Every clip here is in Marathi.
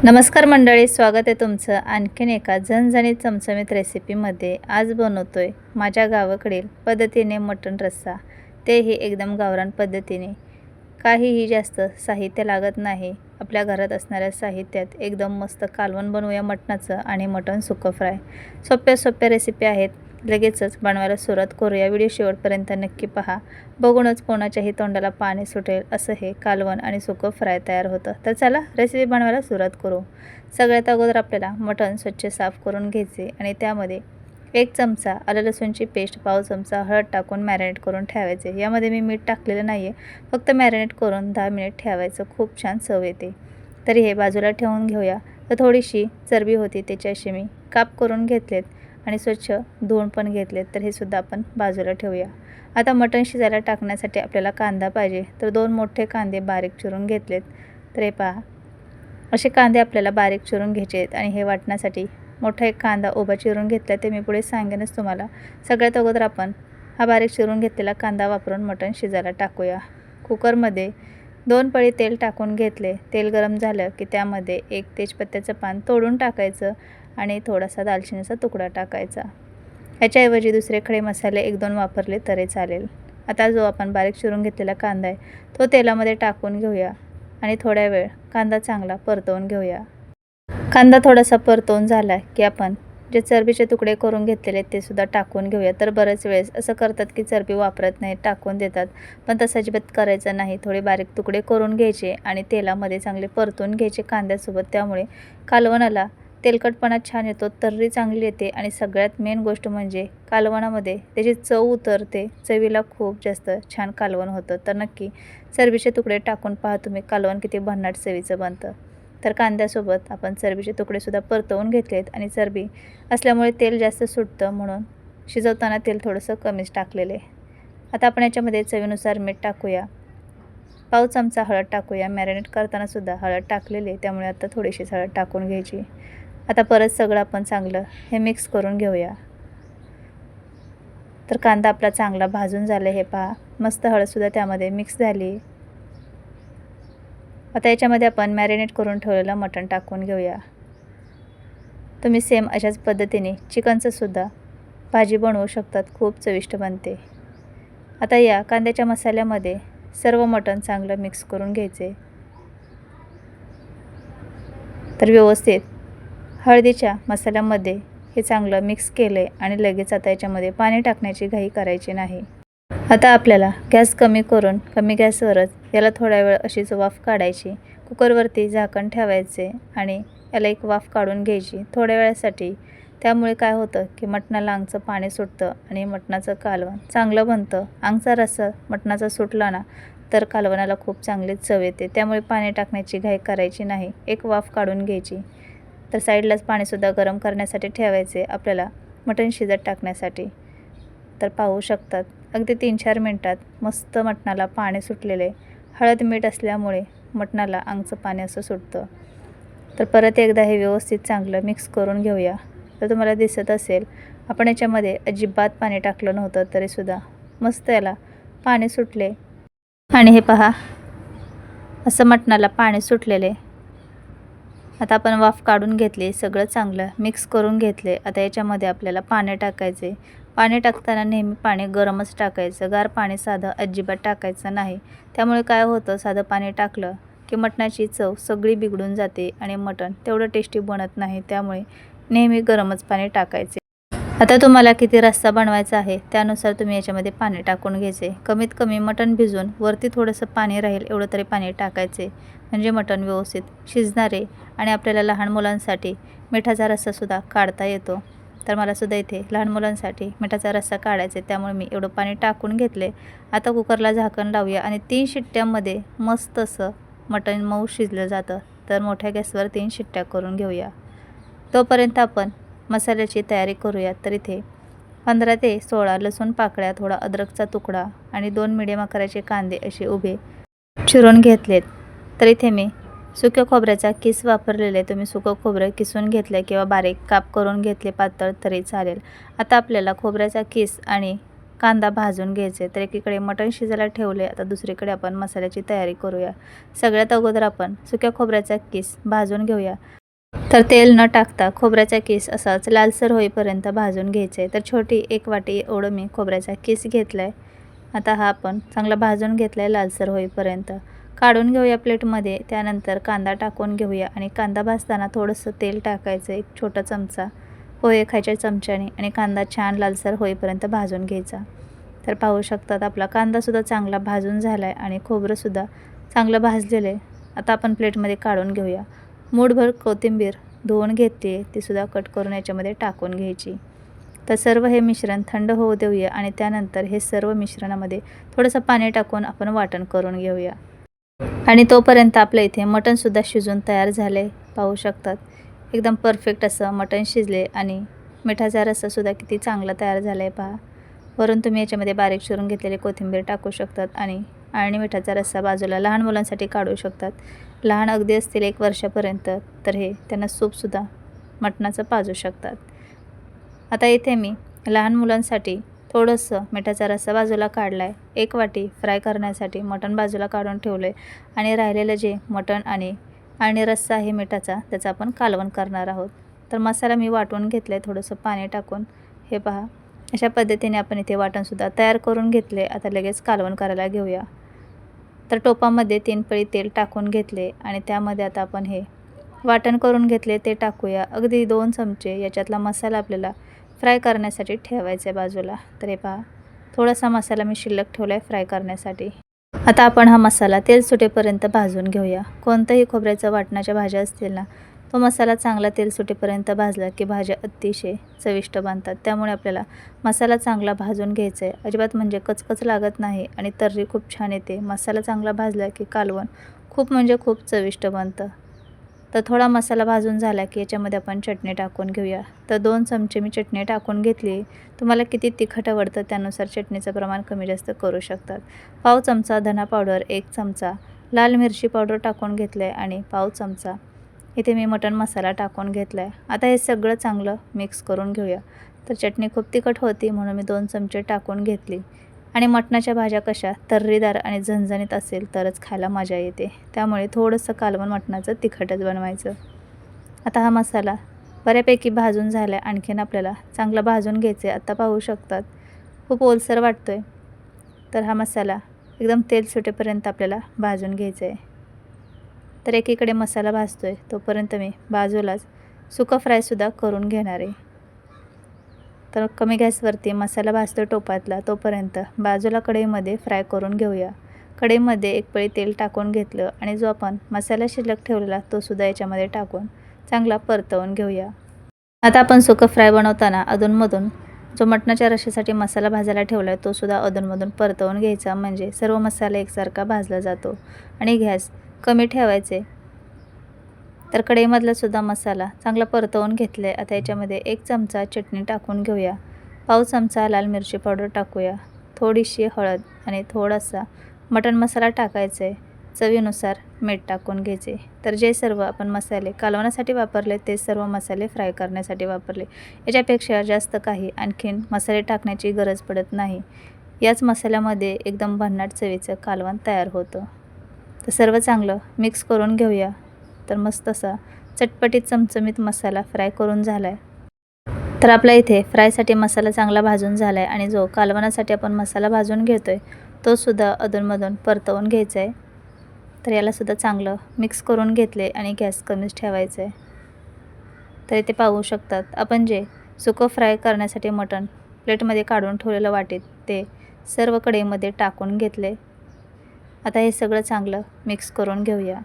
नमस्कार मंडळी, स्वागत आहे तुमचं आणखीन एका झणझणीत चमचमीत रेसिपीमध्ये। आज बनवतोय माझ्या गावाकडील पद्धतीने मटण रस्सा, तेही एकदम गावरान पद्धतीने। काहीही जास्त साहित्य लागत नाही। आपल्या घरात असणाऱ्या साहित्यात एकदम मस्त कालवण बनवूया मटणाचं आणि मटण सुक्कं फ्राय। सोप्या रेसिपी आहेत, लगेचच बनवायला सुरुवात करूया। व्हिडिओ शेवटपर्यंत नक्की पहा, बघूनच कोणाच्याही तोंडाला पाणी सुटेल असं हे कालवण आणि सुक्कं फ्राय तयार होतं। तर चला रेसिपी बनवायला सुरुवात करू। सगळ्यात अगोदर आपल्याला मटण स्वच्छ साफ करून घ्यायचे आणि त्यामध्ये 1 चमचा आलं लसूणची पेस्ट, पाव चमचा हळद टाकून मॅरिनेट करून ठेवायचे। यामध्ये मी मीठ टाकलेलं नाही आहे, फक्त मॅरिनेट करून 10 मिनिट ठेवायचं, खूप छान चव येते। तरी हे बाजूला ठेवून घेऊया। तर थोडीशी चरबी होती, त्याचे असे मी काप करून घेतलेत आणि स्वच्छ धुवून पण घेतलेत, तर हे सुद्धा आपण बाजूला ठेवूया। आता मटण शिजायला टाकण्यासाठी आपल्याला कांदा पाहिजे, तर 2 मोठे कांदे बारीक चिरून घेतलेत। तर हे पहा, असे कांदे आपल्याला बारीक चिरून घ्यायचे आहेत आणि हे वाटण्यासाठी मोठा एक कांदा उभा चिरून घेतला, ते मी पुढे सांगेनच तुम्हाला। सगळ्यात अगोदर आपण हा बारीक चिरून घेतलेला कांदा वापरून मटण शिजायला टाकूया। कुकरमध्ये 2 पळी तेल टाकून घेतले। तेल गरम झालं की त्यामध्ये 1 तेजपत्त्याचं पान तोडून टाकायचं आणि थोडासा दालचिनीचा तुकडा टाकायचा। ह्याच्याऐवजी दुसरे खडे मसाले 1-2 वापरले तरी चालेल। आता जो आपण बारीक चिरून घेतलेला कांदा आहे, तो तेलामध्ये टाकून घेऊया आणि थोड्या वेळ कांदा चांगला परतवून घेऊया। कांदा थोडासा परतवून झाला की आपण जे चरबीचे तुकडे करून घेतलेले ते सुद्धा टाकून घेऊया। तर बरेच वेळेस असं करतात की चरबी वापरत नाही, टाकून देतात, पण तसं अजिबात करायचं नाही। थोडे बारीक तुकडे करून घ्यायचे आणि तेलामध्ये चांगले परतून घ्यायचे कांद्यासोबत। त्यामुळे कालवणाला तेलकटपणा छान येतो, तर्री चांगली येते आणि सगळ्यात मेन गोष्ट म्हणजे कालवणामध्ये त्याची चव उतरते। चवीला खूप जास्त छान कालवण होतं। तर नक्की चरबीचे तुकडे टाकून पहा तुम्ही, कालवण किती भन्नाट चवीचं बनतं। तर कांद्यासोबत आपण चरबीचे तुकडेसुद्धा परतवून घेतलेत आणि चरबी असल्यामुळे तेल जास्त सुटतं, म्हणून शिजवताना तेल थोडंसं कमीच टाकलेले। आता आपण याच्यामध्ये चवीनुसार मीठ टाकूया, पाव चमचा हळद टाकूया। मॅरिनेट करताना सुद्धा हळद टाकलेली, त्यामुळे आता थोडीशीच हळद टाकून घ्यायची। आता परत सगळं आपण चांगलं हे मिक्स करून घेऊया। तर कांदा आपला चांगला भाजून झाला, हे पहा, मस्त हळदसुद्धा त्यामध्ये मिक्स झाली। आता याच्यामध्ये आपण मॅरिनेट करून ठेवलेलं मटण टाकून घेऊया। तुम्ही सेम अशाच पद्धतीने चिकनचं सुद्धा भाजी बनवू शकतात, खूप चविष्ट बनते। आता या कांद्याच्या मसाल्यामध्ये सर्व मटण चांगलं मिक्स करून घ्यायचे। तर व्यवस्थित हळदीच्या मसाल्यामध्ये हे चांगलं मिक्स केले आणि लगेच आता याच्यामध्ये पाणी टाकण्याची घाई करायची नाही। आता आपल्याला गॅस कमी करून कमी गॅसवरच याला थोडा वेळ अशीच वाफ काढायची। कुकरवरती झाकण ठेवायचे आणि याला एक वाफ काढून घ्यायची थोड्या वेळासाठी। त्यामुळे काय होतं की मटणाला अंगचं पाणी सुटतं आणि मटणाचं कालवण चांगलं बनतं। अंगचा रस्सा मटणाचा सुटला ना, तर कालवणाला खूप चांगली चव येते। त्यामुळे पाणी टाकण्याची घाई करायची नाही, एक वाफ काढून घ्यायची। तर साईडलाच पाणीसुद्धा गरम करण्यासाठी ठेवायचे आपल्याला मटण शिजत टाकण्यासाठी। तर पाहू शकतात, अगदी 3-4 मिनटात मस्त मटणाला पाणी सुटलेले। हळद मीठ असल्यामुळे मटणाला अंगचं पाणी असं सुटतं। तर परत एकदा हे व्यवस्थित चांगलं मिक्स करून घेऊया। तर तुम्हाला दिसत असेल, आपण याच्यामध्ये अजिबात पाणी टाकलं नव्हतं, तरीसुद्धा मस्त याला पाणी सुटले आणि हे पहा, असं मटणाला पाणी सुटलेले। आता आपण वाफ काढून घेतली, सगळं चांगलं मिक्स करून घेतले। आता याच्यामध्ये आपल्याला पाणी टाकायचे। पाणी टाकताना नेहमी पाणी गरमच टाकायचं, गार पाणी साधं अजिबात टाकायचं नाही। त्यामुळे काय होतं, साधं पाणी टाकलं की मटणाची चव सगळी बिघडून जाते आणि मटण तेवढं टेस्टी बनत नाही। त्यामुळे नेहमी गरमच पाणी टाकायचे। आता तुम्हाला किती रस्सा बनवायचा आहे त्यानुसार तुम्ही याच्यामध्ये पाणी टाकून घ्यायचे। कमीत कमी मटण भिजून वरती थोडंसं पाणी राहील एवढं तरी पाणी टाकायचे, म्हणजे मटण व्यवस्थित शिजणारे आणि आपल्याला लहान मुलांसाठी मिठाचा रस्सासुद्धा काढता येतो। तर मलासुद्धा इथे लहान मुलांसाठी मिठाचा रस्सा काढायचा आहे, त्यामुळे मी एवढं पाणी टाकून घेतले। आता कुकरला झाकण लावूया आणि 3 शिट्ट्यांमध्ये मस्त असं मटण मऊ शिजलं जातं। तर मोठ्या गॅसवर 3 शिट्ट्या करून घेऊया। तोपर्यंत आपण मसाल्याची तयारी करूया। तर इथे 15 ते 16 लसूण पाकळ्या, थोडा अद्रकचा तुकडा आणि 2 मिडियम आकाराचे कांदे असे उभे चिरून घेतलेत। तर इथे मी सुक्या खोबऱ्याचा किस वापरलेले, तुम्ही सुकं खोबरं किसून घेतलं किंवा बारीक काप करून घेतले पातळ तरी चालेल। आता आपल्याला खोबऱ्याचा किस आणि कांदा भाजून घ्यायचे. तर एकीकडे मटण शिजायला ठेवले. आता दुसरीकडे आपण मसाल्याची तयारी करूया. सगळ्यात अगोदर आपण सुक्या खोबऱ्याचा किस भाजून घेऊया. तर तेल न टाकता खोबऱ्याचा किस असाच लालसर होईपर्यंत भाजून घ्यायचे. तर छोटी 1 वाटी एवढं मी खोबऱ्याचा किस घेतला आहे. आता हा आपण चांगला भाजून घेतला आहे लालसर होईपर्यंत. काढून घेऊया प्लेटमध्ये. त्यानंतर कांदा टाकून घेऊया आणि कांदा भाजताना थोडंसं तेल टाकायचं, 1 छोटा चमचा पोहे खायच्या चमच्याने, आणि कांदा छान लालसर होईपर्यंत भाजून घ्यायचा. तर पाहू शकतात आपला कांदासुद्धा चांगला भाजून झाला आहे आणि खोबरंसुद्धा चांगलं भाजलेलं आहे. आता आपण प्लेटमध्ये काढून घेऊया. मूठभर कोथिंबीर धुवून घेतली आहे, तीसुद्धा कट करून याच्यामध्ये टाकून घ्यायची. तर सर्व हे मिश्रण थंड होऊ देऊया आणि त्यानंतर हे सर्व मिश्रणामध्ये थोडंसं पाणी टाकून आपण वाटण करून घेऊया. आणि तोपर्यंत आपल्या इथे मटणसुद्धा शिजून तयार झाले. पाहू शकतात एकदम परफेक्ट असं मटण शिजले आणि मिठाचा रस्सासुद्धा किती चांगला तयार झाला आहे पहा. वरून तुम्ही याच्यामध्ये बारीक चिरून घेतलेली कोथिंबीर टाकू शकतात आणि मिठाचा रस्सा बाजूला लहान मुलांसाठी काढू शकतात. लहान अगदी असतील 1 वर्षापर्यंत, तर हे त्यांना सूपसुद्धा मटणाचं पाजू शकतात. आता इथे मी लहान मुलांसाठी थोडंसं मिठाचा रस्सा बाजूला काढला आहे. 1 वाटी फ्राय करण्यासाठी मटण बाजूला काढून ठेवलं आहे आणि राहिलेलं जे मटण आणि रस्सा आहे मिठाचा, त्याचं आपण कालवण करणार आहोत. तर मसाला मी वाटून घेतला आहे थोडंसं पाणी टाकून. हे पहा, अशा पद्धतीने आपण इथे वाटणसुद्धा तयार करून घेतले. आता लगेच कालवण करायला घेऊया. तर टोपामध्ये 3 पळी तेल टाकून घेतले आणि त्यामध्ये आता आपण हे वाटण करून घेतले ते टाकूया. अगदी 2 चमचे याच्यातला मसाला आपल्याला फ्राय करण्यासाठी ठेवायचा आहे बाजूला. तर हे पहा, थोडासा मसाला मी शिल्लक ठेवला आहे फ्राय करण्यासाठी. आता आपण हा मसाला तेल सुटेपर्यंत भाजून घेऊया. कोणत्याही खोबऱ्याचं वाटणाच्या भाज्या असतील ना, तो मसाला चांगला तेल सुटेपर्यंत भाजला की भाज्या अतिशय चविष्ट बनतात. त्यामुळे आपल्याला मसाला चांगला भाजून घ्यायचा आहे. अजिबात म्हणजे कचकच लागत नाही आणि तर्री खूप छान येते. मसाला चांगला भाजला की कालवण खूप म्हणजे खूप चविष्ट बनतं. तर थोडा मसाला भाजून झाला की याच्यामध्ये आपण चटणी टाकून घेऊया. तर 2 चमचे मी चटणी टाकून घेतली. तुम्हाला किती तिखट आवडतं त्यानुसार चटणीचं प्रमाण कमी जास्त करू शकतात. पाव चमचा धना पावडर, 1 चमचा लाल मिरची पावडर टाकून घेतलं आहे आणि पाव चमचा इथे मी मटण मसाला टाकून घेतला आहे. आता हे सगळं चांगलं मिक्स करून घेऊया. तर चटणी खूप तिखट होती म्हणून मी 2 चमचे टाकून घेतली. आणि मटणाच्या भाज्या कशा तर्रीदार आणि झणझणीत असेल तरच खायला मजा येते. त्यामुळे थोडंसं कालवण मटणाचं तिखटच बनवायचं. आता हा मसाला बऱ्यापैकी भाजून झाला आहे. आणखीन आपल्याला चांगला भाजून घ्यायचं आहे. आता पाहू शकतात खूप ओलसर वाटतो आहे. तर हा मसाला एकदम तेल सुटेपर्यंत आपल्याला भाजून घ्यायचा आहे. तर एकीकडे मसाला भाजतो आहे तोपर्यंत मी बाजूलाच सुकं फ्रायसुद्धा करून घेणार आहे. तर कमी गॅसवरती मसाला भाजतो टोपातला तोपर्यंत बाजूला कढईमध्ये फ्राय करून घेऊया. कढईमध्ये 1 पळी तेल टाकून घेतलं आणि जो आपण मसाला शिल्लक ठेवलेला तोसुद्धा याच्यामध्ये टाकून चांगला परतवून घेऊया. आता आपण सुकं फ्राय बनवताना अधूनमधून जो मटणाच्या रश्श्यासाठी मसाला भाजायला ठेवला आहे तोसुद्धा अधूनमधून परतवून घ्यायचा, म्हणजे सर्व मसाला एकसारखा भाजला जातो. आणि गॅस कमी ठेवायचे. तर कढईमधला सुद्धा मसाला चांगला परतवून घेतला आहे. आता याच्यामध्ये 1 चमचा चटणी टाकून घेऊया. पाव चमचा लाल मिरची पावडर टाकूया. थोडीशी हळद आणि थोडासा मटण मसाला टाकायचा आहे. चवीनुसार मीठ टाकून घ्यायचे. तर जे सर्व आपण मसाले कालवण्यासाठी वापरले ते सर्व मसाले फ्राय करण्यासाठी वापरले. याच्यापेक्षा जास्त काही आणखीन मसाले टाकण्याची गरज पडत नाही. याच मसाल्यामध्ये एकदम भन्नाट चवीचं कालवण तयार होतं. तर सर्व चांगलं मिक्स करून घेऊया. तर मस्त असा चटपटीत चमचमीत मसाला फ्राय करून झाला आहे. तर आपल्या इथे फ्रायसाठी मसाला चांगला भाजून झाला आहे आणि जो कालवणासाठी आपण मसाला भाजून घेतो आहे तोसुद्धा अधूनमधून परतवून घ्यायचा आहे. तर यालासुद्धा चांगलं मिक्स करून घेतले आणि गॅस कमीच ठेवायचं आहे. तर इथे पाहू शकतात आपण जे सुकं फ्राय करण्यासाठी मटण प्लेटमध्ये काढून ठेवलेलं वाटीत ते सर्व कढईमध्ये टाकून घेतले. आता हे सगळं चांगलं मिक्स करून घेऊया.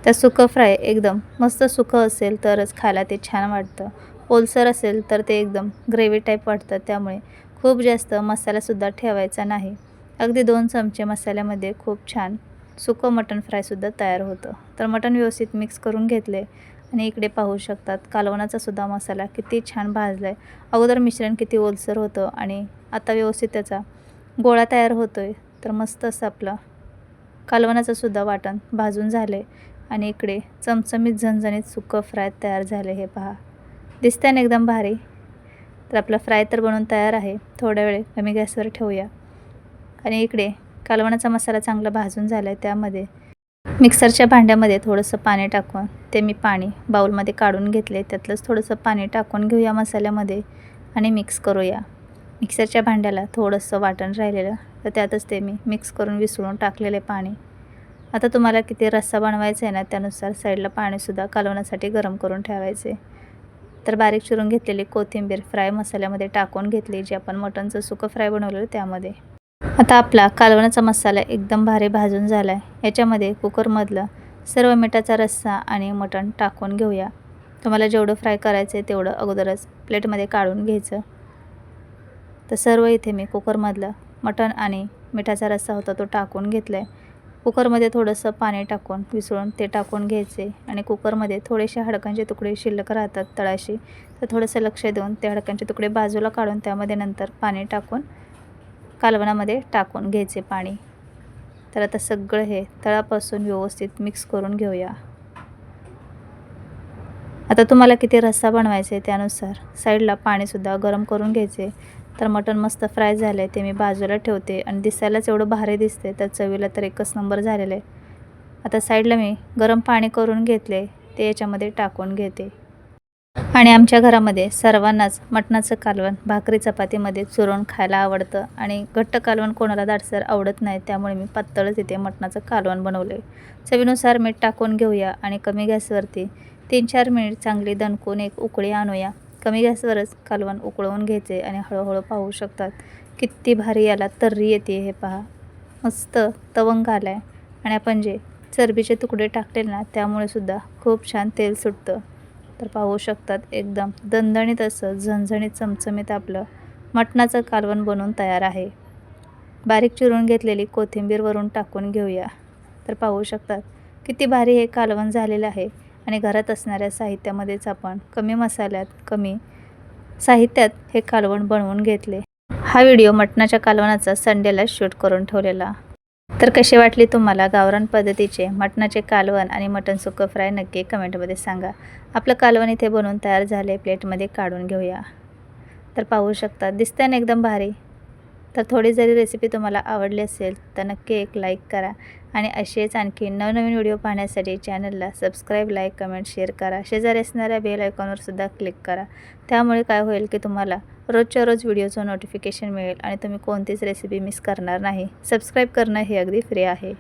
तर सुकं फ्राय एकदम मस्त सुकं असेल तरच खायला ते छान वाटतं. ओलसर असेल तर ते एकदम ग्रेव्ही टाईप वाटतं. त्यामुळे खूप जास्त मसालासुद्धा ठेवायचा नाही. अगदी 2 चमचे मसाल्यामध्ये खूप छान सुकं मटण फ्रायसुद्धा तयार होतं. तर मटण व्यवस्थित मिक्स करून घेतले आणि इकडे पाहू शकतात कालवणाचा सुद्धा मसाला किती छान भाजला आहे. अगोदर मिश्रण किती ओलसर होतं आणि आता व्यवस्थित त्याचा गोळा तयार होतो आहे. तर मस्त असं आपलं कालवणाचं सुद्धा वाटण भाजून झाले आणि इकडे चमचमीत झणझणीत सुकं फ्राय तयार झाले. हे पहा, दिसतंय ना एकदम भारी. तर आपला फ्राय तर बनवून तयार आहे. थोड्या वेळ कमी गॅसवर ठेवूया. आणि इकडे कालवणाचा मसाला चांगला भाजून झाला आहे. त्यामध्ये मिक्सरच्या भांड्यामध्ये थोडंसं पाणी टाकून ते मी पाणी बाउलमध्ये काढून घेतले. त्यातलंच थोडंसं पाणी टाकून घेऊया मसाल्यामध्ये आणि मिक्स करूया. मिक्सरच्या भांड्याला थोडंसं वाटण राहिलेलं तर त्यातच ते मी मिक्स करून विसळून टाकलेले पाणी. आता तुम्हाला किती रस्सा बनवायचा आहे ना, त्यानुसार साईडला पाणीसुद्धा कालवण्यासाठी गरम करून ठेवायचे. तर बारीक चिरून घेतलेली कोथिंबीर फ्राय मसाल्यामध्ये टाकून घेतली, जे आपण मटणचं सुकं फ्राय बनवलेलं त्यामध्ये. आता आपला कालवणाचा मसाला एकदम भारी भाजून झाला आहे. याच्यामध्ये कुकरमधलं सर्व मिठाचा रस्सा आणि मटण टाकून घेऊया. तुम्हाला जेवढं फ्राय करायचं आहे तेवढं अगोदरच प्लेटमध्ये काढून घ्यायचं. तर सर्व इथे मी कुकरमधलं मटण आणि मिठाचा रस्सा होता तो टाकून घेतला आहे. कुकरमध्ये थोडंसं पाणी टाकून विसळून ते टाकून घ्यायचे आणि कुकरमध्ये थोडेसे हाडकांचे तुकडे शिल्लक राहतात तळाशी, तर थोडंसं लक्ष देऊन ते हाडकांचे तुकडे बाजूला काढून त्यामध्ये नंतर पाणी टाकून कालवणामध्ये टाकून घ्यायचे पाणी. तर आता सगळं हे तळापासून व्यवस्थित मिक्स करून घेऊया. आता तुम्हाला किती रस्सा बनवायचा आहे त्यानुसार साईडला पाणीसुद्धा गरम करून घ्यायचे. तर मटण मस्त फ्राय झालं आहे ते मी बाजूला ठेवते आणि दिसायलाच एवढं भारी दिसते, तर चवीला तर एकच नंबर झालेलं आहे. आता साईडला मी गरम पाणी करून घेतले ते याच्यामध्ये टाकून घेते. आणि आमच्या घरामध्ये सर्वांनाच मटणाचं कालवण भाकरी चपातीमध्ये चुरून खायला आवडतं आणि घट्ट कालवण कोणाला दाटसर आवडत नाही. त्यामुळे मी पातळच इथे मटणाचं कालवण बनवले. चवीनुसार मीठ टाकून घेऊया आणि कमी गॅसवरती 3-4 मिनिट चांगली दणकून एक उकळी आणूया. कमी गॅसवरच कालवण उकळवून घ्यायचे आणि हळूहळू पाहू शकतात किती भारी याला तर्री येते. हे पहा, मस्त तवंग आला आहे. आणि आपण जे चरबीचे तुकडे टाकले ना, त्यामुळे सुद्धा खूप छान तेल सुटतं. तर पाहू शकतात एकदम दणदणीत असं झणझणीत चमचमीत आपलं मटणाचं कालवण बनवून तयार आहे. बारीक चिरून घेतलेली कोथिंबीर वरून टाकून घेऊया. तर पाहू शकतात किती भारी हे कालवण झालेलं आहे. आणि घरात असणाऱ्या साहित्यामध्येच आपण कमी मसाल्यात कमी साहित्यात हे कालवण बनवून घेतले. हा व्हिडिओ मटणाच्या कालवणाचा संडेला शूट करून ठेवलेला. तर कशी वाटली तुम्हाला गावरान पद्धतीचे मटणाचे कालवण आणि मटण सुकं फ्राय नक्की कमेंटमध्ये सांगा. आपलं कालवण इथे बनवून तयार झाले. प्लेटमध्ये काढून घेऊया. तर पाहू शकता दिसतंय ना एकदम भारी. तर थोडी जरी रेसिपी तुम्हाला आवडली असेल तर नक्की एक लाईक करा आणि असेच आणखी नवनवीन व्हिडिओ पाहण्यासाठी चॅनलला सबस्क्राईब, लाईक, कमेंट, शेअर करा. शेजारी असणाऱ्या बेल आयकॉनवरसुद्धा क्लिक करा. त्यामुळे काय होईल की तुम्हाला रोजच्या रोज व्हिडिओचं नोटिफिकेशन मिळेल आणि तुम्ही कोणतीच रेसिपी मिस करणार नाही. सबस्क्राईब करणं हे अगदी फ्री आहे.